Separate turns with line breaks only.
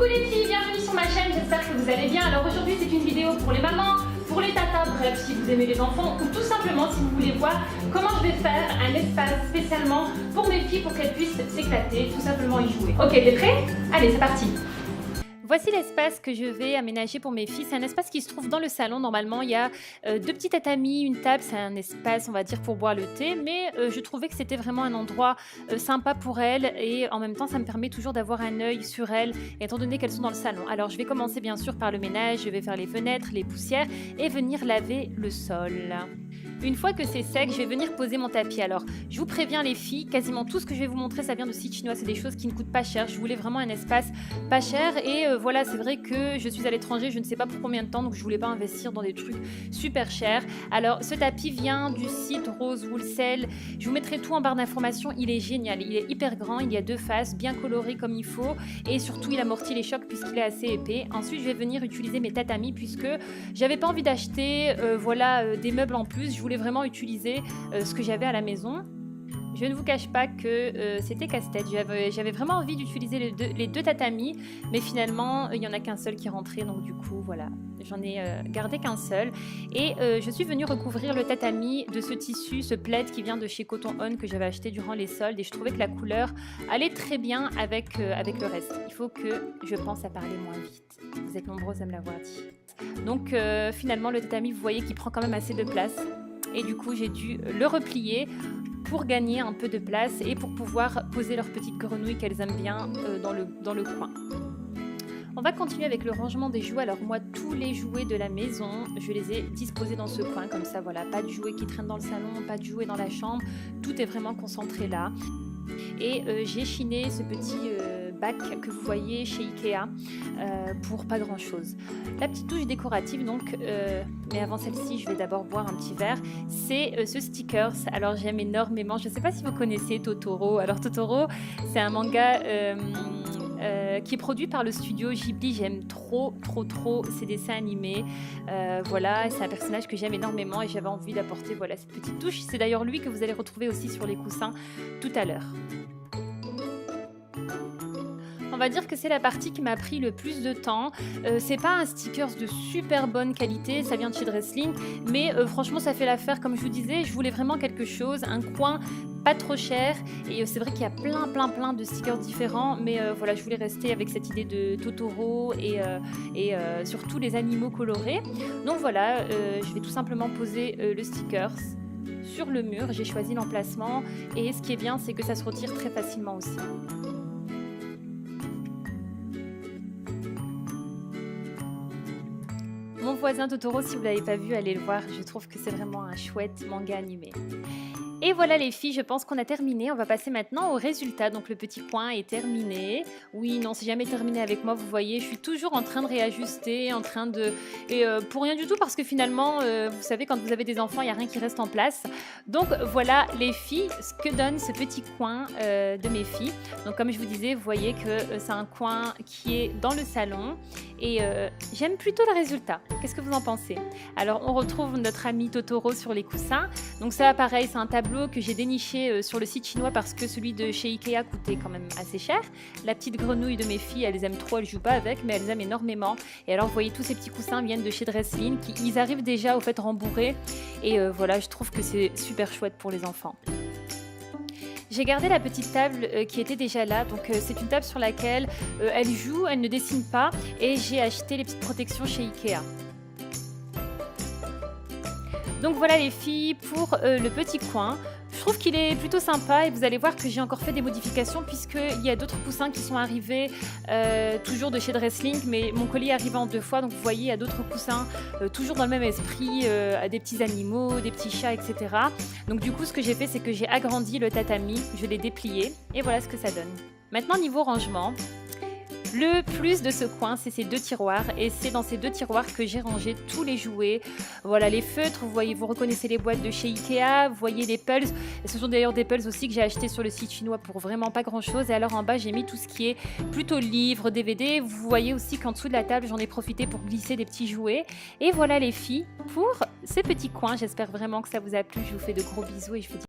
Coucou les filles, bienvenue sur ma chaîne, j'espère que vous allez bien. Alors aujourd'hui c'est une vidéo pour les mamans, pour les tatas, bref si vous aimez les enfants ou tout simplement si vous voulez voir comment je vais faire un espace spécialement pour mes filles pour qu'elles puissent s'éclater, tout simplement y jouer. Ok, t'es prêt? Allez, c'est parti. Voici l'espace que je vais aménager pour mes filles. C'est un espace qui se trouve dans le salon. Normalement, il y a deux petits tatamis, une table. C'est un espace, on va dire, pour boire le thé. Mais je trouvais que c'était vraiment un endroit sympa pour elles. Et en même temps, ça me permet toujours d'avoir un œil sur elles, étant donné qu'elles sont dans le salon. Alors, je vais commencer bien sûr par le ménage. Je vais faire les fenêtres, les poussières et venir laver le sol. Une fois que c'est sec, je vais venir poser mon tapis. Alors, je vous préviens les filles, quasiment tout ce que je vais vous montrer, ça vient de sites chinois. C'est des choses qui ne coûtent pas cher. Je voulais vraiment un espace pas cher. Et voilà, c'est vrai que je suis à l'étranger, je ne sais pas pour combien de temps, donc je voulais pas investir dans des trucs super chers. Alors, ce tapis vient du site Rose Woolsale. Je vous mettrai tout en barre d'informations. Il est génial. Il est hyper grand. Il y a deux faces, bien coloré comme il faut. Et surtout, il amortit les chocs puisqu'il est assez épais. Ensuite, je vais venir utiliser mes tatamis puisque j'avais pas envie d'acheter des meubles en plus. Je voulais vraiment utiliser ce que j'avais à la maison. Je ne vous cache pas que c'était casse-tête. J'avais vraiment envie d'utiliser les deux tatamis, mais finalement, il n'y en a qu'un seul qui rentrait. Donc du coup, voilà, j'en ai gardé qu'un seul. Et je suis venue recouvrir le tatami de ce tissu, ce plaid qui vient de chez Cotton On que j'avais acheté durant les soldes. Et je trouvais que la couleur allait très bien avec le reste. Il faut que je pense à parler moins vite. Vous êtes nombreuses à me l'avoir dit. Donc finalement, le tatami, vous voyez qu'il prend quand même assez de place. Et du coup, j'ai dû le replier pour gagner un peu de place et pour pouvoir poser leurs petites grenouilles qu'elles aiment bien dans le coin. On va continuer avec le rangement des jouets. Alors moi, tous les jouets de la maison, je les ai disposés dans ce coin, comme ça, voilà. Pas de jouets qui traînent dans le salon, pas de jouets dans la chambre. Tout est vraiment concentré là. Et j'ai chiné ce petit bac que vous voyez chez Ikea pour pas grand chose. La petite touche décorative donc, mais avant celle-ci je vais d'abord boire un petit verre, c'est ce stickers. Alors j'aime énormément, je ne sais pas si vous connaissez Totoro. Alors Totoro c'est un manga qui est produit par le studio Ghibli. J'aime trop ces dessins animés. Voilà, c'est un personnage que j'aime énormément et j'avais envie d'apporter voilà, cette petite touche. C'est d'ailleurs lui que vous allez retrouver aussi sur les coussins tout à l'heure. On va dire que c'est la partie qui m'a pris le plus de temps. C'est pas un stickers de super bonne qualité, ça vient de chez Dressling, mais franchement ça fait l'affaire. Comme je vous disais, je voulais vraiment quelque chose, un coin pas trop cher, et c'est vrai qu'il y a plein de stickers différents, mais voilà, je voulais rester avec cette idée de Totoro et surtout les animaux colorés. Donc voilà, je vais tout simplement poser le stickers sur le mur. J'ai choisi l'emplacement et ce qui est bien c'est que ça se retire très facilement aussi. Mon voisin Totoro, si vous ne l'avez pas vu, allez le voir, je trouve que c'est vraiment un chouette manga animé. Et voilà les filles, je pense qu'on a terminé. On va passer maintenant au résultat. Donc le petit coin est terminé. Oui, non, c'est jamais terminé avec moi, vous voyez. Je suis toujours en train de réajuster, pour rien du tout parce que finalement, vous savez, quand vous avez des enfants, il n'y a rien qui reste en place. Donc voilà les filles, ce que donne ce petit coin de mes filles. Donc comme je vous disais, vous voyez que c'est un coin qui est dans le salon. Et j'aime plutôt le résultat. Qu'est-ce que vous en pensez? Alors on retrouve notre ami Totoro sur les coussins. Donc ça pareil, c'est un tableau que j'ai déniché sur le site chinois parce que celui de chez Ikea coûtait quand même assez cher. La petite grenouille de mes filles, elles aiment trop, elles jouent pas avec, mais elles aiment énormément. Et alors vous voyez, tous ces petits coussins viennent de chez Dressling, ils arrivent déjà au fait rembourrés. Et voilà, je trouve que c'est super chouette pour les enfants. J'ai gardé la petite table qui était déjà là, donc c'est une table sur laquelle elle joue, elle ne dessine pas, et j'ai acheté les petites protections chez Ikea. Donc voilà les filles pour le petit coin. Je trouve qu'il est plutôt sympa et vous allez voir que j'ai encore fait des modifications puisqu'il y a d'autres coussins qui sont arrivés toujours de chez Dressling, mais mon colis est arrivé en 2 fois, donc vous voyez il y a d'autres coussins toujours dans le même esprit, des petits animaux, des petits chats, etc. Donc du coup ce que j'ai fait c'est que j'ai agrandi le tatami, je l'ai déplié et voilà ce que ça donne. Maintenant niveau rangement, le plus de ce coin, c'est ces 2 tiroirs et c'est dans ces 2 tiroirs que j'ai rangé tous les jouets. Voilà les feutres, vous voyez, vous reconnaissez les boîtes de chez Ikea, vous voyez les pulls. Et ce sont d'ailleurs des pulls aussi que j'ai acheté sur le site chinois pour vraiment pas grand chose. Et alors en bas, j'ai mis tout ce qui est plutôt livres, DVD. Vous voyez aussi qu'en dessous de la table, j'en ai profité pour glisser des petits jouets. Et voilà les filles pour ce petit coin. J'espère vraiment que ça vous a plu. Je vous fais de gros bisous et je vous dis